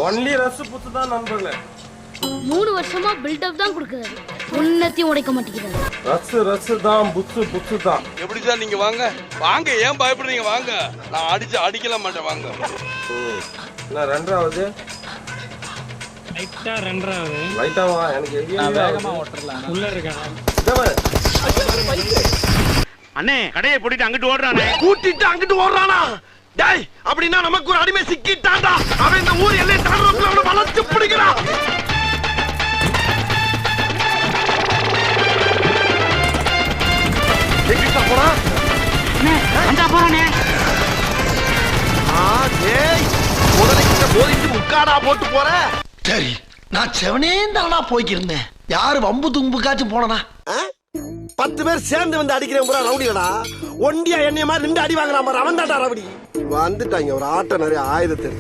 Only ரசு புத்து தான் நண்பர்களே. 3 வருஷமா பில்டப் தான் கொடுக்குறாரு, உன்னத்தையும் உடைக்க மாட்டேங்கிறாரு. ரசு தான் புத்து தான். எப்படி சார் நீங்க வாங்க வாங்க, ஏன் பயப்படுறீங்க? வாங்க, நான் அடிக்கல மாட்டேன். வாங்க. நான் ரெண்டாவது லைட்டா வா, எனக்கு வேகமா ஓட்டறலாம். உள்ள இருக்கானே அண்ணே, கடையை போட்டுட்டு அங்கிட்டு ஓடுறானே. கூட்டிட்டு அங்கிட்டு ஓடுறானா? டேய், அப்படின்னா நமக்கு ஒரு அடிமை சிக்கிட்டான்டா. அவன் இந்த ஊர் எல்லை தாண்டறதுக்குள்ள அவனை வளைச்சு பிடிக்கிறான். எங்கிட்ட போறா? அண்ணே போறானே. டேய், முதலைக்கிட்ட போதிட்டு முக்காடா போட்டு போற. சரி, நான் செவனே தானா போய்க்கிருந்தேன். யாரு வம்பு தும்புக்காச்சும் போனனா? 10 பேர் சேர்ந்து வந்து அடிக்கிறேன் பூரா ரவுடிகளா. ஒண்டியா என்னைய மாதிரி 2 அடி வாங்குறான் பாரு, அவன் தான்டா ரவுடி. வந்துட்டாங்க ஒரு ஆட்ட நிறைய ஆயுதத்தை.